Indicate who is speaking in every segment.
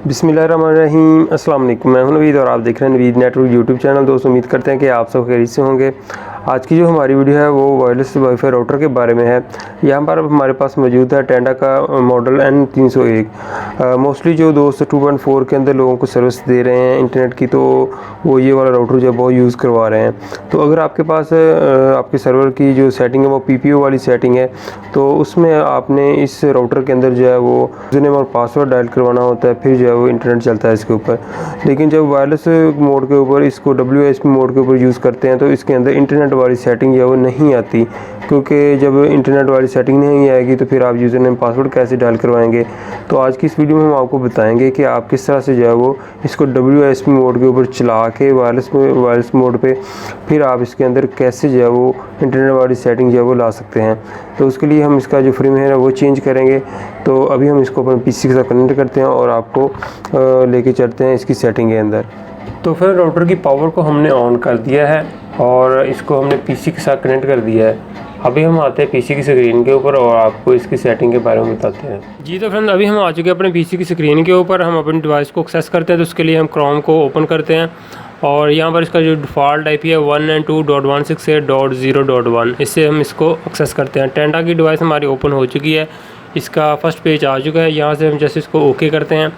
Speaker 1: बिस्मिल्लाहिर्रहमानिर्रहीम। अस्सलाम वालेकुम। मैं हूं नवीद और आप देख रहे हैं नवीद नेटवर्क यूट्यूब चैनल। दोस्तों, उम्मीद करते हैं कि आप सब खैरियत से होंगे। आज की जो हमारी वीडियो है वो वायरलेस वाईफाई राउटर के बारे में है। यहाँ पर अब हमारे पास मौजूद है टेंडा का मॉडल N301। मोस्टली जो दोस्त 2.4 के अंदर लोगों को सर्विस दे रहे हैं इंटरनेट की, तो वो ये वाला राउटर जो है बहुत यूज़ करवा रहे हैं। तो अगर आपके पास आपके सर्वर की जो सेटिंग है वो PPO वाली सेटिंग है, तो उसमें आपने इस राउटर के अंदर जो है वो यूज़रनेम और पासवर्ड डायल करवाना होता है, फिर जो है वो इंटरनेट चलता है इसके ऊपर। लेकिन जब वायरलेस मोड के ऊपर इसको WSP मोड के ऊपर यूज़ करते हैं तो इसके अंदर इंटरनेट वाली सेटिंग जो है वो नहीं आती, क्योंकि जब इंटरनेट वाली सेटिंग नहीं आएगी तो फिर आप यूज़र नेम पासवर्ड कैसे डायल करवाएंगे। तो आज की इस वीडियो में हम आपको बताएंगे कि आप किस तरह से जो है वो इसको WSP मोड के ऊपर चला के वायरलेस मोड पे फिर आप इसके अंदर कैसे जो है वो इंटरनेट वाली सेटिंग जो है वो ला सकते हैं। तो उसके लिए हम इसका जो फ्रेम है वो चेंज करेंगे। तो अभी हम इसको अपने PC के साथ कनेक्ट करते हैं और आपको लेके चलते हैं इसकी सेटिंग के अंदर। तो फिर राउटर की पावर को हमने ऑन कर दिया है और इसको हमने PC के साथ कनेक्ट कर दिया है। अभी हम आते हैं PC की स्क्रीन के ऊपर और आपको इसकी सेटिंग के बारे में बताते हैं। जी तो फ्रेंड, अभी हम आ चुके हैं अपने PC की स्क्रीन के ऊपर। हम अपने डिवाइस को एक्सेस करते हैं, तो उसके लिए हम क्रोम को ओपन करते हैं और यहाँ पर इसका जो डिफ़ॉल्ट IP है 192.168.0.1, इससे हम इसको एक्सेस करते हैं। टेंडा की डिवाइस हमारी ओपन हो चुकी है, इसका फर्स्ट पेज आ चुका है। यहाँ से हम जैसे इसको ओके करते हैं,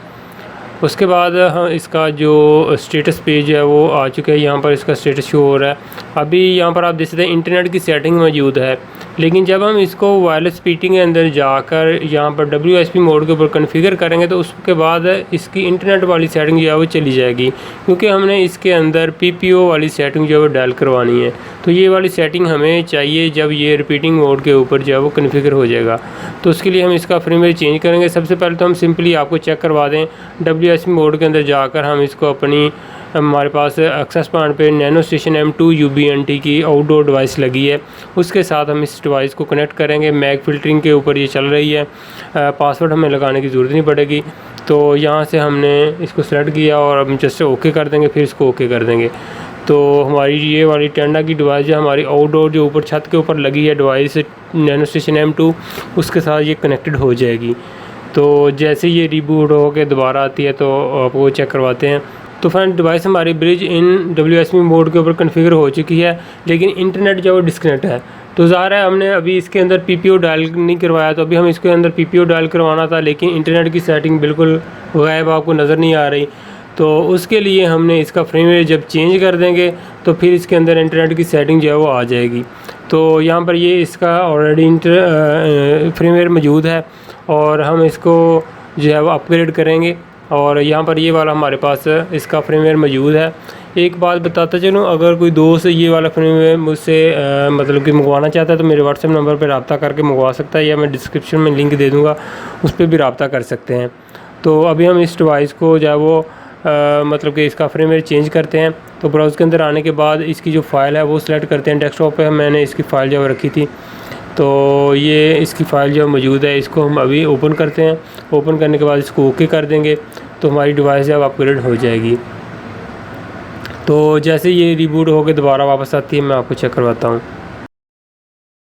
Speaker 1: उसके बाद हम इसका जो स्टेटस पेज है वो आ चुका है। यहाँ पर इसका स्टेटस शो हो रहा है। अभी यहाँ पर आप देख सकते हैं इंटरनेट की सेटिंग मौजूद है, लेकिन जब हम इसको वायरलेस स्पीकिंग के अंदर जाकर यहाँ पर WSP मोड के ऊपर कॉन्फ़िगर करेंगे तो उसके बाद इसकी इंटरनेट वाली सेटिंग जो है वो चली जाएगी, क्योंकि हमने इसके अंदर PPO वाली सेटिंग जो है वो डायल करवानी है। तो ये वाली सेटिंग हमें चाहिए जब ये रिपीटिंग मोड के ऊपर जो है वो कॉन्फ़िगर हो जाएगा। तो उसके लिए हम इसका फर्मवेयर चेंज करेंगे। सबसे पहले तो हम सिंपली आपको चेक करवा दें, WSP मोड के अंदर जाकर हम इसको अपनी हमारे पास एक्सेस पॉइंट पे नैनो स्टेशन M2 UBNT की आउटडोर डिवाइस लगी है, उसके साथ हम इस डिवाइस को कनेक्ट करेंगे। मैक फ़िल्टरिंग के ऊपर ये चल रही है, पासवर्ड हमें लगाने की ज़रूरत नहीं पड़ेगी। तो यहाँ से हमने इसको सेलेक्ट किया और अब जस्ट ओके कर देंगे, फिर इसको ओके कर देंगे। तो हमारी ये वाली टेंडा की डिवाइस जो हमारी आउटडोर जो ऊपर छत के ऊपर लगी है डिवाइस नैनो स्टेशन M2, उसके साथ ये कनेक्टेड हो जाएगी। तो जैसे ये रिबूट हो के दोबारा आती है तो आपको चेक करवाते हैं। तो फ्रेंड, डिवाइस हमारी ब्रिज इन WSP मोड के ऊपर कॉन्फ़िगर हो चुकी है, लेकिन इंटरनेट जो है वो डिस्कनेक्ट है। तो ज़ाहिर है हमने अभी इसके अंदर PPO डायल नहीं करवाया, तो अभी हम इसके अंदर PPO डायल करवाना था, लेकिन इंटरनेट की सेटिंग बिल्कुल गायब, आपको नज़र नहीं आ रही। तो उसके लिए हमने इसका फ्रेमवेयर जब चेंज कर देंगे तो फिर इसके अंदर इंटरनेट की सेटिंग जो है वो आ जाएगी। तो यहाँ पर ये इसका ऑलरेडी फ्रेमवेयर मौजूद है और हम इसको जो है वो अपग्रेड करेंगे। और यहाँ पर ये वाला हमारे पास इसका फ्रेमवेयर मौजूद है। एक बात बताता चलूँ, अगर कोई दोस्त ये वाला फ्रेमवेयर मुझसे मतलब कि मंगवाना चाहता है तो मेरे व्हाट्सएप नंबर पर रब्ता करके मंगवा सकता है, या मैं डिस्क्रिप्शन में लिंक दे दूँगा, उस पर भी रब्ता कर सकते हैं। तो अभी हम इस डिवाइस को जो है वो मतलब कि इसका फ्रेमवेयर चेंज करते हैं। तो ब्राउज़र के अंदर आने के बाद इसकी जो फ़ाइल है वो सिलेक्ट करते हैं। डेस्कटॉप पे मैंने इसकी फ़ाइल जो रखी थी, तो ये इसकी फ़ाइल जो मौजूद है इसको हम अभी ओपन करते हैं। ओपन करने के बाद इसको ओके कर देंगे तो हमारी डिवाइस जो है अपग्रेड हो जाएगी। तो जैसे ये रिबूट होकर दोबारा वापस आती है, मैं आपको चेक करवाता हूँ।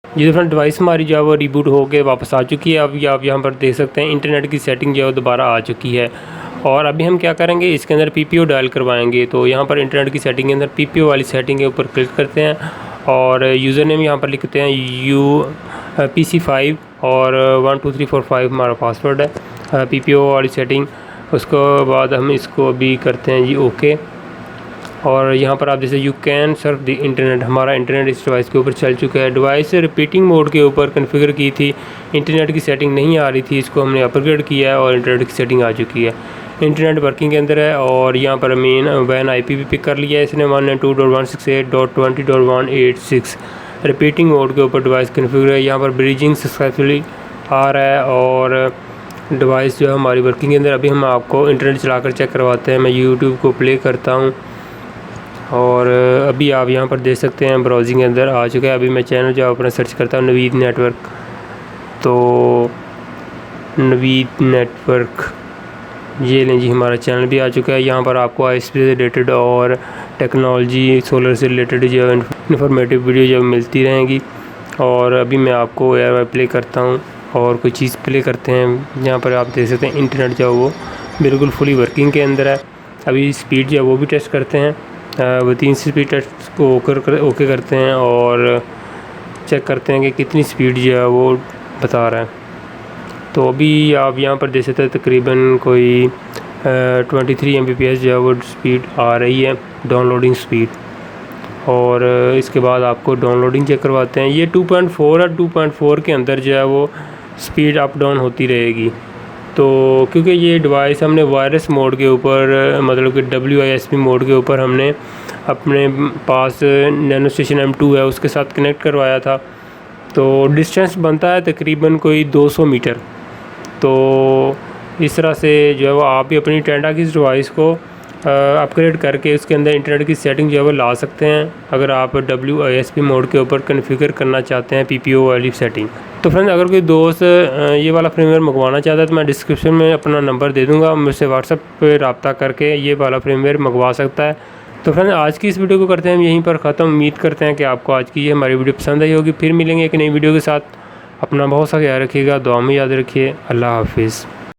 Speaker 1: ये फ्रेंड, डिवाइस हमारी जो है वो रिबूट होकर वापस आ चुकी है। अभी आप यहाँ पर देख सकते हैं इंटरनेट की सेटिंग जो है दोबारा आ चुकी है। और अभी हम क्या करेंगे, इसके अंदर PPO डायल करवाएंगे। तो यहाँ पर इंटरनेट की सेटिंग के अंदर PPO वाली सेटिंग के ऊपर क्लिक करते हैं और यूज़र नेम यहाँ पर लिखते हैं PC5 और 12345 हमारा पासवर्ड है, PPO वाली सेटिंग। उसके बाद हम इसको अभी करते हैं जी ओके। और यहाँ पर आप जैसे you can Surf the internet, हमारा इंटरनेट इस डिवाइस के ऊपर चल चुका है। डिवाइस रिपीटिंग मोड के ऊपर कॉन्फ़िगर की थी, इंटरनेट की सेटिंग नहीं आ रही थी, इसको हमने अपग्रेड किया है और इंटरनेट की सेटिंग आ चुकी है। इंटरनेट वर्किंग के अंदर है और यहाँ पर मेन वैन IP भी पिक कर लिया है इसने 192.168.20.186। रिपीटिंग मोड के ऊपर डिवाइस कॉन्फ़िगर है। यहाँ पर ब्रिजिंग सक्सेसफुली आ रहा है और डिवाइस जो है हमारी वर्किंग के अंदर। अभी हम आपको इंटरनेट चलाकर चेक करवाते हैं। मैं YouTube को प्ले करता हूँ और अभी आप यहाँ पर देख सकते हैं ब्राउजिंग के अंदर आ चुका है। अभी मैं चैनल जो अपना सर्च करता हूँ नवीद नेटवर्क, तो नवीद नेटवर्क ये लें जी, हमारा चैनल भी आ चुका है। यहाँ पर आपको ISP से रिलेटेड और टेक्नोलॉजी सोलर से रिलेटेड जो इन्फॉर्मेटिव वीडियो जो मिलती रहेंगी। और अभी मैं आपको एयरवाई प्ले करता हूँ और कोई चीज़ प्ले करते हैं। यहाँ पर आप देख सकते हैं इंटरनेट जो वो बिल्कुल फुली वर्किंग के अंदर है। अभी स्पीड जो है वो भी टेस्ट करते हैं। वो 3 स्पीड टेस्ट को ओके करते हैं और चेक करते हैं कि कितनी स्पीड जो है वो बता रहा है। तो अभी आप यहाँ पर देख सकते हैं तकरीबन कोई 23 Mbps जो है वो स्पीड आ रही है, डाउनलोडिंग स्पीड। और इसके बाद आपको डाउनलोडिंग चेक करवाते हैं। ये 2.4 और 2.4 के अंदर जो है वो स्पीड अप डाउन होती रहेगी। तो क्योंकि ये डिवाइस हमने वायरलेस मोड के ऊपर, मतलब कि WISP मोड के ऊपर हमने अपने पास नैनो स्टेशन M2 है उसके साथ कनेक्ट करवाया था। तो डिस्टेंस बनता है तकरीबन कोई 200 मीटर। तो इस तरह से जो है वो आप भी अपनी टेंडा की डिवाइस को अपग्रेड करके उसके अंदर इंटरनेट की सेटिंग जो है वो ला सकते हैं, अगर आप WISP मोड के ऊपर कॉन्फ़िगर करना चाहते हैं PPO वाली सेटिंग। तो फ्रेंड्स, अगर कोई दोस्त ये वाला फ्रेमवेयर मंगवाना चाहता है तो मैं डिस्क्रिप्शन में अपना नंबर दे दूँगा, मुझसे व्हाट्सएप पे रब्ता करके ये वाला फ्रेमवेयर मंगवा सकता है। तो फ्रेंड्स, आज की इस वीडियो को करते हैं हम यहीं पर ख़त्म। उम्मीद करते हैं कि आपको आज की ये हमारी वीडियो पसंद आई होगी। फिर मिलेंगे एक नई वीडियो के साथ। अपना बहुत सा ख्याल रखिएगा, दुआ में याद रखिए। अल्लाह हाफिज़।